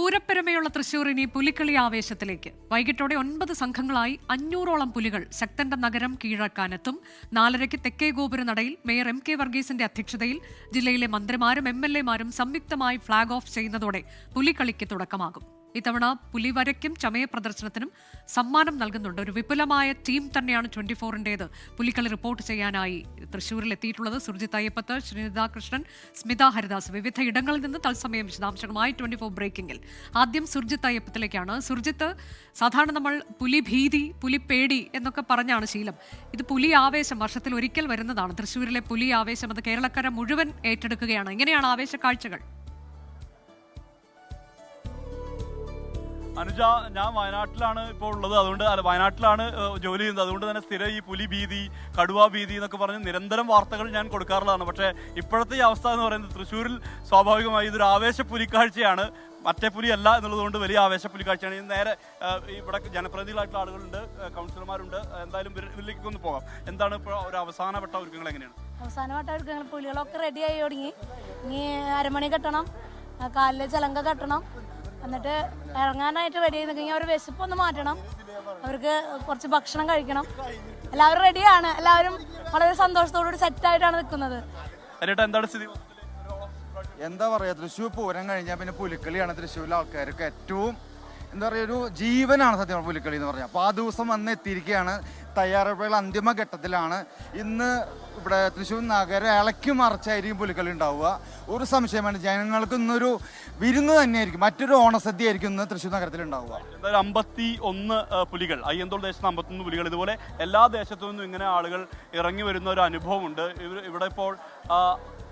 പൂരപ്പെരുമയുള്ള തൃശൂർ ഇനി പുലിക്കളി ആവേശത്തിലേക്ക്. വൈകിട്ടോടെ 9 സംഘങ്ങളായി 500ഓളം പുലികൾ ശക്തന്റെ നഗരം കീഴടക്കാനെത്തും. 4:30 തെക്കേ ഗോപുര നടയിൽ മേയർ MK വർഗീസിന്റെ അധ്യക്ഷതയിൽ ജില്ലയിലെ മന്ത്രിമാരും MLA മാരും സംയുക്തമായി ഫ്ളാഗ് ഓഫ് ചെയ്യുന്നതോടെ പുലിക്കളിക്ക് തുടക്കമാകും. ഇത്തവണ പുലിവരയ്ക്കും ചമയ പ്രദർശനത്തിനും സമ്മാനം നൽകുന്നുണ്ട്. ഒരു വിപുലമായ ടീം തന്നെയാണ് 24-ന്റേത് പുലിക്കളി റിപ്പോർട്ട് ചെയ്യാനായി തൃശ്ശൂരിൽ എത്തിയിട്ടുള്ളത്. സുർജിത്ത് അയ്യപ്പത്ത്, ശ്രീനിത കൃഷ്ണൻ, സ്മിത ഹരിദാസ് വിവിധ ഇടങ്ങളിൽ നിന്ന് തത്സമയം വിശദാംശങ്ങളുമായി 24 ബ്രേക്കിംഗിൽ. ആദ്യം സുർജിത്ത് അയ്യപ്പത്തിലേക്കാണ്. സുർജിത്ത്, സാധാരണ നമ്മൾ പുലിഭീതി, പുലിപ്പേടി എന്നൊക്കെ പറഞ്ഞാണ് ശീലം. ഇത് പുലി ആവേശം വർഷത്തിൽ ഒരിക്കൽ വരുന്നതാണ്. തൃശ്ശൂരിലെ പുലി ആവേശം അത് കേരളക്കര മുഴുവൻ ഏറ്റെടുക്കുകയാണ്. എങ്ങനെയാണ് ആവേശ കാഴ്ചകൾ? അനുജ, ഞാൻ വയനാട്ടിലാണ് ഇപ്പോൾ ഉള്ളത്. അതുകൊണ്ട് വയനാട്ടിലാണ് ജോലി ചെയ്യുന്നത്. അതുകൊണ്ട് തന്നെ സ്ഥിരം ഈ പുലി ഭീതി, കടുവ ഭീതി എന്നൊക്കെ പറഞ്ഞ് നിരന്തരം വാർത്തകൾ ഞാൻ കൊടുക്കാറുള്ളതാണ്. പക്ഷേ ഇപ്പോഴത്തെ ഈ അവസ്ഥ എന്ന് പറയുന്നത് തൃശ്ശൂരിൽ സ്വാഭാവികമായി ഇതൊരു ആവേശ പുലിക്കാഴ്ചയാണ്. മറ്റേ പുലിയല്ല എന്നുള്ളതുകൊണ്ട് വലിയ ആവേശ പുലിക്കാഴ്ചയാണ്. നേരെ ഇവിടെ ജനപ്രതിനിധികളായിട്ടുള്ള ആളുകളുണ്ട്, കൗൺസിലർമാരുണ്ട്. എന്തായാലും ഇതിലേക്ക് ഒന്ന് പോകാം. എന്താണ് ഇപ്പോൾ ഒരു അവസാനപ്പെട്ട ഒരുക്കങ്ങൾ എങ്ങനെയാണ്? അവസാനപ്പെട്ട ഒരുക്കങ്ങൾ പുലികളൊക്കെ റെഡിയായി തുടങ്ങി. ഇനി അരമണി കെട്ടണം, കാലിലെ ചലങ്ക കെട്ടണം, എന്നിട്ട് ഇറങ്ങാനായിട്ട് റെഡി ആയി നിൽക്കുക. അവർ വിശപ്പൊന്ന് മാറ്റണം, അവർക്ക് കുറച്ച് ഭക്ഷണം കഴിക്കണം. എല്ലാവരും റെഡിയാണ്. എല്ലാവരും വളരെ സന്തോഷത്തോടുകൂടി സെറ്റായിട്ടാണ് നിൽക്കുന്നത്. എന്താ പറയാ, തൃശ്ശൂർ പൂരം കഴിഞ്ഞാൽ പിന്നെ പുലിക്കളിയാണ് തൃശ്ശൂരിലെ ആൾക്കാർക്ക് ഏറ്റവും എന്താ പറയുക ഒരു ജീവനാണ് സത്യം പുലിക്കളി എന്ന് പറഞ്ഞാൽ. അപ്പോൾ ആ ദിവസം വന്ന് എത്തിയിരിക്കുകയാണ്. തയ്യാറെടുപ്പുകൾ അന്തിമ ഘട്ടത്തിലാണ്. ഇന്ന് ഇവിടെ തൃശ്ശൂർ നഗരം ഇളക്കി മറിച്ചായിരിക്കും പുലിക്കളി ഉണ്ടാവുക. ഒരു സംശയമാണ്, ജനങ്ങൾക്ക് ഇന്നൊരു വിരുന്ന് തന്നെയായിരിക്കും, മറ്റൊരു ഓണസദ്യ ആയിരിക്കും ഇന്ന് തൃശ്ശൂർ നഗരത്തിൽ ഉണ്ടാവുക. 51 പുലികൾ, അയ്യന്തോൾ ദേശത്ത് 51 പുലികൾ. ഇതുപോലെ എല്ലാ ദേശത്തു നിന്നും ഇങ്ങനെ ആളുകൾ ഇറങ്ങി വരുന്ന ഒരു അനുഭവമുണ്ട്. ഇവിടെ ഇപ്പോൾ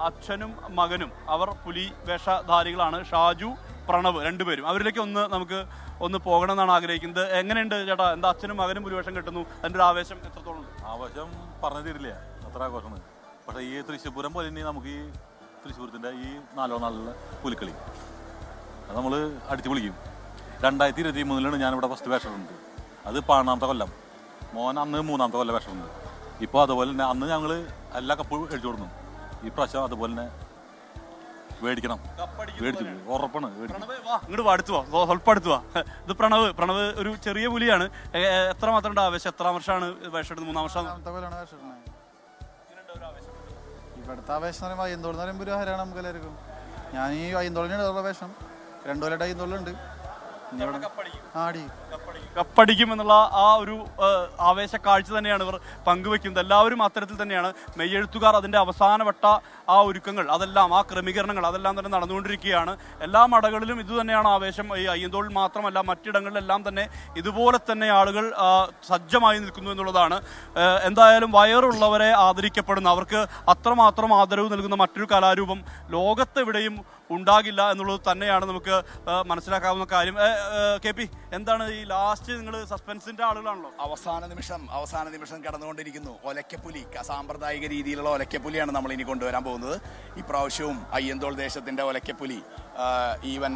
അച്ഛനും മകനും അവർ പുലി വേഷധാരികളാണ്. ഷാജു, പ്രണവ് രണ്ടുപേരും. അവരിലേക്ക് നമുക്ക് പോകണം എന്നാണ് ആഗ്രഹിക്കുന്നത്. എങ്ങനെയുണ്ട് ചേട്ടാ, എന്താ അച്ഛനും മകനും പുലിവേഷം കിട്ടുന്നു, അതിൻ്റെ ഒരു ആവേശം എത്രത്തോളം? ആവേശം പറഞ്ഞു തരില്ല, അത്ര ആഘോഷമാണ്. പക്ഷേ ഈ തൃശ്ശൂർ പൂരം പോലെ തന്നെ നമുക്ക് ഈ തൃശ്ശൂരത്തിൻ്റെ ഈ 4 നാളിലെ പുലിക്കളി അത് നമ്മൾ അടിച്ചു പൊളിക്കും. 2023 ഞാനിവിടെ ഫസ്റ്റ് വേഷമുണ്ട്. അത് 12ാമത്തെ കൊല്ലം. മോൻ അന്ന് 3ാമത്തെ കൊല്ലം വേഷമുണ്ട്. ഇപ്പോൾ അതുപോലെ തന്നെ അന്ന് ഞങ്ങൾ എല്ലാ കപ്പും അടിച്ചു കൊടുക്കുന്നു. ഈ പ്രാവശ്യം അതുപോലെ തന്നെ മേടിക്കണം, ഉറപ്പാണ്. ഇങ്ങോട്ട് അടുത്തു പോവാ, സ്വല്പം അടുത്തു പോവാ. ഇത് പ്രണവ് ഒരു ചെറിയ പുലിയാണ്. എത്ര മാത്രം ആവേശം? എത്ര വർഷമാണ് വേഷം എടുത്ത്? 3ാം വർഷം. ഇവിടുത്തെ ആവേശം എന്ന് പറയുമ്പോൾ അയ്യന്തോൾ എന്ന് പറയുമ്പോൾ ഒരു ഹരാണ് നമുക്ക് എല്ലാവർക്കും. ഞാൻ ഈ അയ്യന്തോളിന് വേഷം 2 കൊല്ലമായിട്ട് അയ്യന്തോളുണ്ട്. കപ്പടിക്കും എന്നുള്ള ആ ഒരു ആവേശ കാഴ്ച തന്നെയാണ് ഇവർ പങ്കുവെക്കുന്നത്. എല്ലാവരും അത്തരത്തിൽ തന്നെയാണ്. മെയ്യെഴുത്തുകാർ അതിൻ്റെ അവസാനവട്ട ആ ഒരുക്കങ്ങൾ, അതെല്ലാം ആ ക്രമീകരണങ്ങൾ അതെല്ലാം തന്നെ നടന്നുകൊണ്ടിരിക്കുകയാണ്. എല്ലാ മടകളിലും ഇത് തന്നെയാണ് ആവേശം. ഈ അയ്യന്തോളിൽ മാത്രമല്ല, മറ്റിടങ്ങളിലെല്ലാം തന്നെ ഇതുപോലെ തന്നെ ആളുകൾ സജ്ജമായി നിൽക്കുന്നു എന്നുള്ളതാണ്. എന്തായാലും വയറുള്ളവരെ ആദരിക്കപ്പെടുന്ന, അവർക്ക് അത്രമാത്രം ആദരവ് നൽകുന്ന മറ്റൊരു കലാരൂപം ലോകത്തെവിടെയും ഉണ്ടാകില്ല എന്നുള്ളത് തന്നെയാണ് നമുക്ക് മനസ്സിലാക്കാവുന്ന കാര്യം. KP, എന്താണ് ഈ ലാസ്റ്റ് നിങ്ങൾ സസ്പെൻസിന്റെ ആളുകളാണല്ലോ? അവസാന നിമിഷം കടന്നുകൊണ്ടിരിക്കുന്നു. ഒലക്കപ്പുലി, സാമ്പ്രദായിക രീതിയിലുള്ള ഒലക്കപ്പുലിയാണ് നമ്മൾ ഇനി കൊണ്ടുവരാൻ പോകുന്നത്. ഇപ്രാവശ്യവും അയ്യന്തോൾ ദേശത്തിന്റെ ഒലക്കപ്പുലി ഈവൻ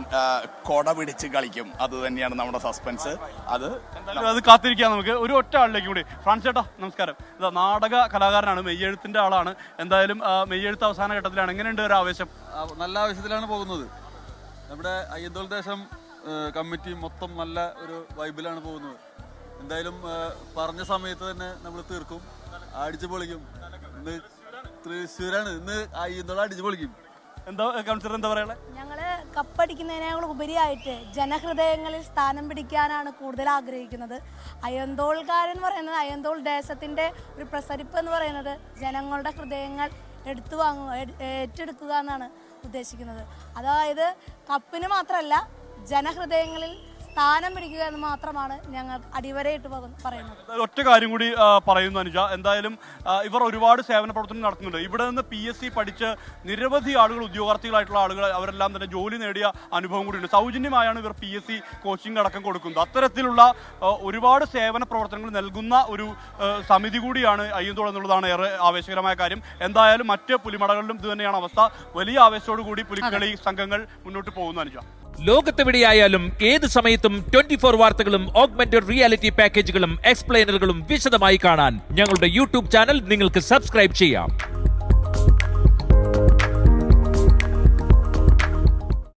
കൊട പിടിച്ച് കളിക്കും. അത് തന്നെയാണ് നമ്മുടെ സസ്പെൻസ്. അത് കാത്തിരിക്കാം നമുക്ക്. ഒരു ഒറ്റ ആളിലേക്ക് കൂടി. ഫ്രാൻസ് ചേട്ടാ, നമസ്കാരം. നാടക കലാകാരനാണ്, മെയ്യെഴുത്തിന്റെ ആളാണ്. എന്തായാലും മെയ്യെഴുത്ത് അവസാന ഘട്ടത്തിലാണ്. എങ്ങനെയുണ്ട് ഒരു ആവേശം? നല്ല ആവേശത്തിലാണ് പോകുന്നത്. നമ്മുടെ അയ്യന്തോൾ ദേശം കമ്മിറ്റി മൊത്തം നല്ല ഒരു വൈബിലാണ് പോകുന്നത്. എന്തായാലും പറഞ്ഞ സമയത്ത് തന്നെ നമ്മൾ തീർക്കും, അടിച്ചു പൊളിക്കും. ഇന്ന് തൃശ്ശൂരാണ്, ഇന്ന് അയ്യന്തോൾ അടിച്ചു പൊളിക്കും. എന്താ കൗൺസിലർ എന്താ പറയാ? ഞങ്ങള് കപ്പടിക്കുന്നതിനേക്കാൾ ഉപരിയായിട്ട് ജനഹൃദയങ്ങളിൽ സ്ഥാനം പിടിക്കാനാണ് കൂടുതൽ ആഗ്രഹിക്കുന്നത്. അയ്യന്തോൾക്കാരെന്ന് പറയുന്നത്, അയ്യന്തോൾ ദേശത്തിന്റെ ഒരു പ്രസരിപ്പ് എന്ന് പറയുന്നത് ജനങ്ങളുടെ ഹൃദയങ്ങൾ ഏറ്റെടുക്കുക എന്നാണ് ഉദ്ദേശിക്കുന്നത്. അതായത് കപ്പിന് മാത്രമല്ല, ജനഹൃദയങ്ങളിൽ സ്ഥാനം പിടിക്കുക എന്ന് മാത്രമാണ് ഞങ്ങൾ അടിവരയിട്ട് പറയുന്നത്. ഒറ്റ കാര്യം കൂടി പറയുന്നു അനുജ. എന്തായാലും ഇവർ ഒരുപാട് സേവന പ്രവർത്തനം നടത്തുന്നുണ്ട്. ഇവിടെ നിന്ന് PSC പഠിച്ച് നിരവധി ആളുകൾ, ഉദ്യോഗാർത്ഥികളായിട്ടുള്ള ആളുകൾ, അവരെല്ലാം തന്നെ ജോലി നേടിയ അനുഭവം കൂടിയുണ്ട്. സൗജന്യമായാണ് ഇവർ PSC കോച്ചിങ് അടക്കം കൊടുക്കുന്നത്. അത്തരത്തിലുള്ള ഒരുപാട് സേവന പ്രവർത്തനങ്ങൾ നൽകുന്ന ഒരു സമിതി കൂടിയാണ് അയ്യന്തോൾ എന്നുള്ളതാണ് ഏറെ ആവേശകരമായ കാര്യം. എന്തായാലും മറ്റ് പുലിമടകളിലും ഇത് തന്നെയാണ് അവസ്ഥ. വലിയ ആവേശത്തോടു കൂടി പുലിക്കളി സംഘങ്ങൾ മുന്നോട്ട് പോകുന്നു അനുജ. ലോകത്തെവിടെയായാലും ഏത് സമയത്തും 24 വാർത്തകളും ഓഗ്മെന്റഡ് റിയാലിറ്റി പാക്കേജുകളും എക്സ്പ്ലെയിനറുകളും വിശദമായി കാണാൻ ഞങ്ങളുടെ YouTube ചാനൽ നിങ്ങൾക്ക് സബ്സ്ക്രൈബ് ചെയ്യാം.